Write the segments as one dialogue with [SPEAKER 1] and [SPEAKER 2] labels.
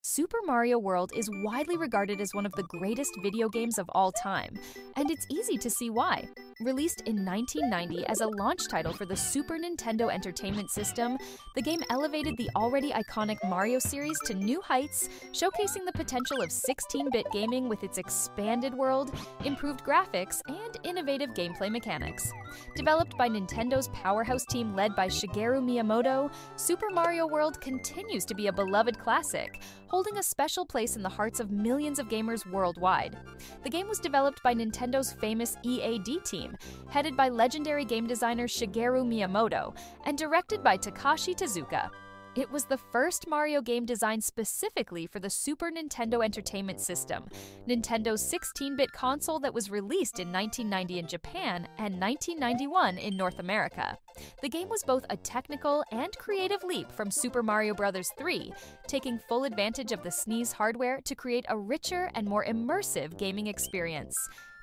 [SPEAKER 1] Super Mario World is widely regarded as one of the greatest video games of all time, and it's easy to see why. Released in 1990 as a launch title for the Super Nintendo Entertainment System, the game elevated the already iconic Mario series to new heights, showcasing the potential of 16-bit gaming with its expanded world, improved graphics, and innovative gameplay mechanics. Developed by Nintendo's powerhouse team led by Shigeru Miyamoto, Super Mario World continues to be a beloved classic, holding a special place in the hearts of millions of gamers worldwide. The game was developed by Nintendo's famous EAD team, headed by legendary game designer Shigeru Miyamoto, and directed by Takashi Tezuka. It was the first Mario game designed specifically for the Super Nintendo Entertainment System, Nintendo's 16-bit console that was released in 1990 in Japan and 1991 in North America. The game was both a technical and creative leap from Super Mario Bros. 3, taking full advantage of the SNES hardware to create a richer and more immersive gaming experience.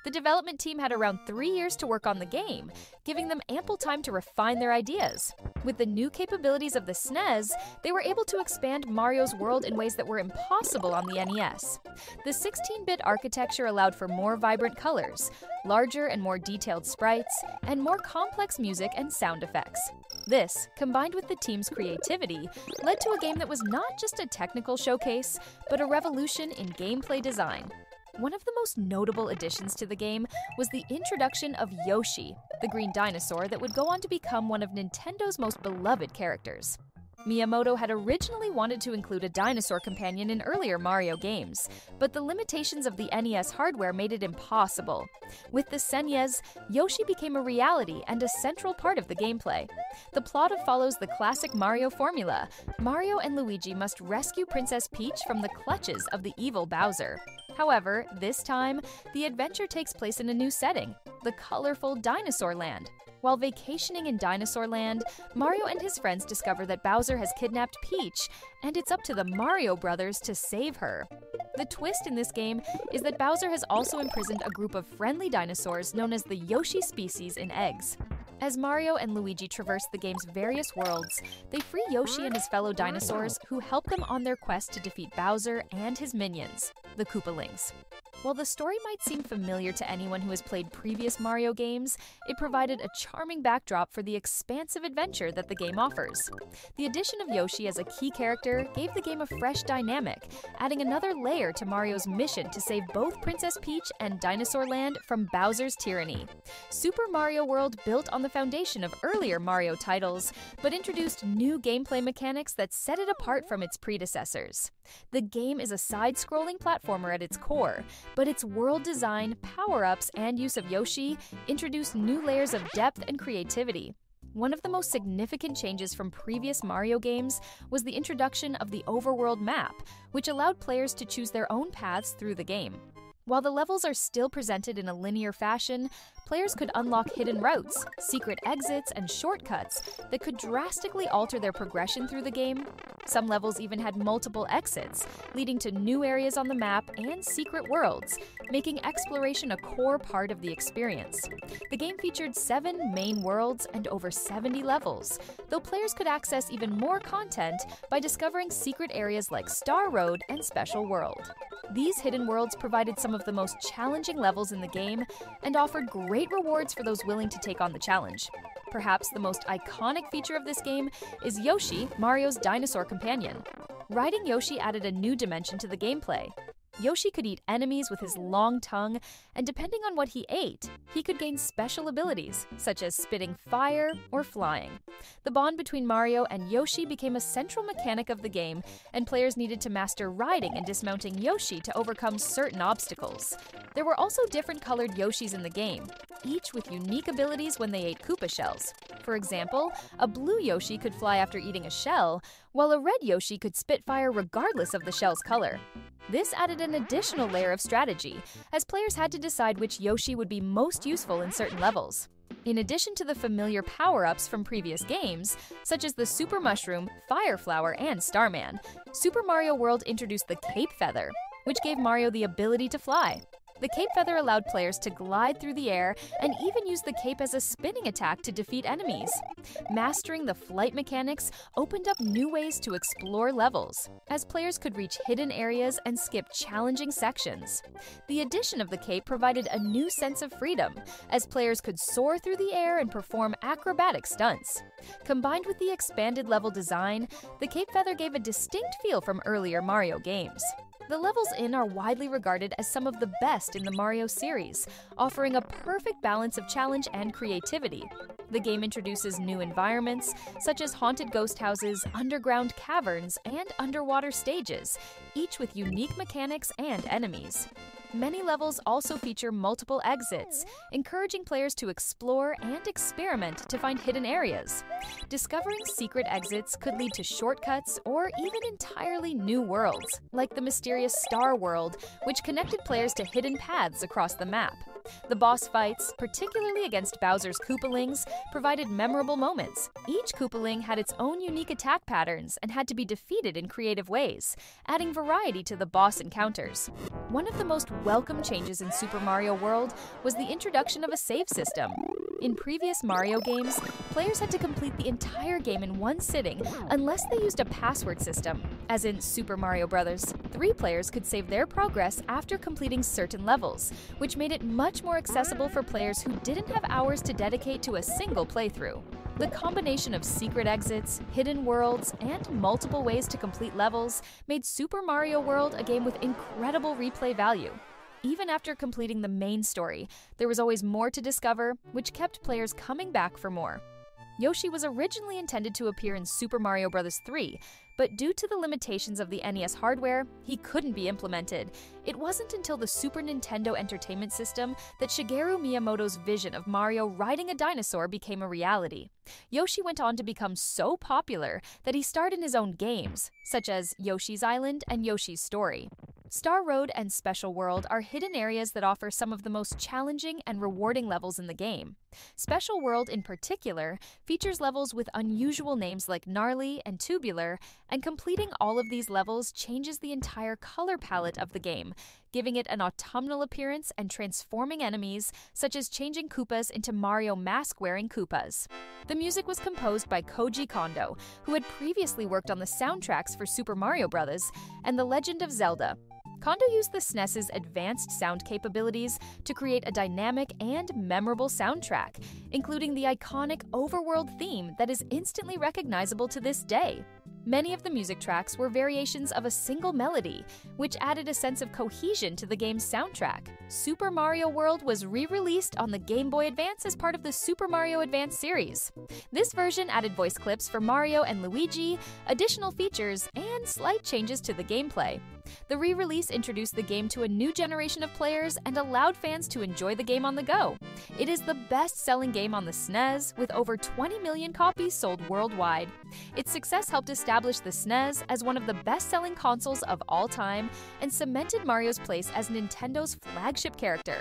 [SPEAKER 1] The development team had around 3 years to work on the game, giving them ample time to refine their ideas. With the new capabilities of the SNES, they were able to expand Mario's world in ways that were impossible on the NES. The 16-bit architecture allowed for more vibrant colors, larger and more detailed sprites, and more complex music and sound effects. This, combined with the team's creativity, led to a game that was not just a technical showcase, but a revolution in gameplay design. One of the most notable additions to the game was the introduction of Yoshi, the green dinosaur that would go on to become one of Nintendo's most beloved characters. Miyamoto had originally wanted to include a dinosaur companion in earlier Mario games, but the limitations of the NES hardware made it impossible. With the SNES, Yoshi became a reality and a central part of the gameplay. The plot follows the classic Mario formula. Mario and Luigi must rescue Princess Peach from the clutches of the evil Bowser. However, this time, the adventure takes place in a new setting, the colorful Dinosaur Land. While vacationing in Dinosaur Land, Mario and his friends discover that Bowser has kidnapped Peach, and it's up to the Mario brothers to save her. The twist in this game is that Bowser has also imprisoned a group of friendly dinosaurs known as the Yoshi species in eggs. As Mario and Luigi traverse the game's various worlds, they free Yoshi and his fellow dinosaurs who help them on their quest to defeat Bowser and his minions, the Koopalings. While the story might seem familiar to anyone who has played previous Mario games, it provided a charming backdrop for the expansive adventure that the game offers. The addition of Yoshi as a key character gave the game a fresh dynamic, adding another layer to Mario's mission to save both Princess Peach and Dinosaur Land from Bowser's tyranny. Super Mario World built on the foundation of earlier Mario titles, but introduced new gameplay mechanics that set it apart from its predecessors. The game is a side-scrolling platformer at its core, but its world design, power-ups, and use of Yoshi introduce new layers of depth and creativity. One of the most significant changes from previous Mario games was the introduction of the overworld map, which allowed players to choose their own paths through the game. While the levels are still presented in a linear fashion, players could unlock hidden routes, secret exits, and shortcuts that could drastically alter their progression through the game. Some levels even had multiple exits, leading to new areas on the map and secret worlds, making exploration a core part of the experience. The game featured 7 main worlds and over 70 levels, though players could access even more content by discovering secret areas like Star Road and Special World. These hidden worlds provided some of the most challenging levels in the game and offered great rewards for those willing to take on the challenge. Perhaps the most iconic feature of this game is Yoshi, Mario's dinosaur companion. Riding Yoshi added a new dimension to the gameplay. Yoshi could eat enemies with his long tongue, and depending on what he ate, he could gain special abilities, such as spitting fire or flying. The bond between Mario and Yoshi became a central mechanic of the game, and players needed to master riding and dismounting Yoshi to overcome certain obstacles. There were also different colored Yoshis in the game, each with unique abilities when they ate Koopa shells. For example, a blue Yoshi could fly after eating a shell, while a red Yoshi could spit fire regardless of the shell's color. This added an additional layer of strategy, as players had to decide which Yoshi would be most useful in certain levels. In addition to the familiar power-ups from previous games, such as the Super Mushroom, Fire Flower, and Starman, Super Mario World introduced the Cape Feather, which gave Mario the ability to fly. The cape feather allowed players to glide through the air and even use the cape as a spinning attack to defeat enemies. Mastering the flight mechanics opened up new ways to explore levels, as players could reach hidden areas and skip challenging sections. The addition of the cape provided a new sense of freedom, as players could soar through the air and perform acrobatic stunts. Combined with the expanded level design, the cape feather gave a distinct feel from earlier Mario games. The levels in are widely regarded as some of the best in the Mario series, offering a perfect balance of challenge and creativity. The game introduces new environments, such as haunted ghost houses, underground caverns, and underwater stages, each with unique mechanics and enemies. Many levels also feature multiple exits, encouraging players to explore and experiment to find hidden areas. Discovering secret exits could lead to shortcuts or even entirely new worlds, like the mysterious Star World, which connected players to hidden paths across the map. The boss fights, particularly against Bowser's Koopalings, provided memorable moments. Each Koopaling had its own unique attack patterns and had to be defeated in creative ways, adding variety to the boss encounters. One of the most welcome changes in Super Mario World was the introduction of a save system. In previous Mario games, players had to complete the entire game in one sitting unless they used a password system. As in Super Mario Bros., 3 players could save their progress after completing certain levels, which made it much more accessible for players who didn't have hours to dedicate to a single playthrough. The combination of secret exits, hidden worlds, and multiple ways to complete levels made Super Mario World a game with incredible replay value. Even after completing the main story, there was always more to discover, which kept players coming back for more. Yoshi was originally intended to appear in Super Mario Bros. 3, but due to the limitations of the NES hardware, he couldn't be implemented. It wasn't until the Super Nintendo Entertainment System that Shigeru Miyamoto's vision of Mario riding a dinosaur became a reality. Yoshi went on to become so popular that he starred in his own games, such as Yoshi's Island and Yoshi's Story. Star Road and Special World are hidden areas that offer some of the most challenging and rewarding levels in the game. Special World, in particular, features levels with unusual names like Gnarly and Tubular, and completing all of these levels changes the entire color palette of the game, giving it an autumnal appearance and transforming enemies, such as changing Koopas into Mario mask-wearing Koopas. The music was composed by Koji Kondo, who had previously worked on the soundtracks for Super Mario Bros. And The Legend of Zelda. Kondo used the SNES's advanced sound capabilities to create a dynamic and memorable soundtrack, including the iconic overworld theme that is instantly recognizable to this day. Many of the music tracks were variations of a single melody, which added a sense of cohesion to the game's soundtrack. Super Mario World was re-released on the Game Boy Advance as part of the Super Mario Advance series. This version added voice clips for Mario and Luigi, additional features, and slight changes to the gameplay. The re-release introduced the game to a new generation of players and allowed fans to enjoy the game on the go. It is the best-selling game on the SNES, with over 20 million copies sold worldwide. Its success helped establish the SNES as one of the best-selling consoles of all time and cemented Mario's place as Nintendo's flagship character.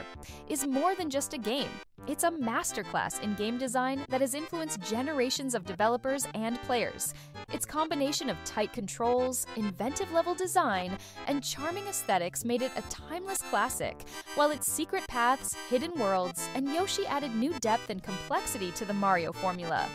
[SPEAKER 1] It's more than just a game. It's a masterclass in game design that has influenced generations of developers and players. Its combination of tight controls, inventive level design, and charming aesthetics made it a timeless classic, while its secret paths, hidden worlds, and Yoshi added new depth and complexity to the Mario formula.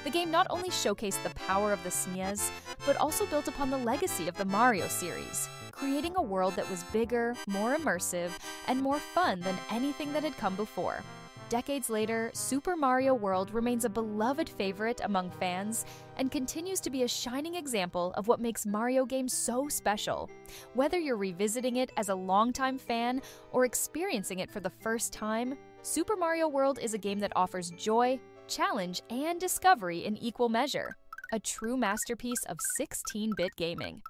[SPEAKER 1] The game not only showcased the power of the SNES, but also built upon the legacy of the Mario series, creating a world that was bigger, more immersive, and more fun than anything that had come before. Decades later, Super Mario World remains a beloved favorite among fans and continues to be a shining example of what makes Mario games so special. Whether you're revisiting it as a longtime fan or experiencing it for the first time, Super Mario World is a game that offers joy, challenge, and discovery in equal measure. A true masterpiece of 16-bit gaming.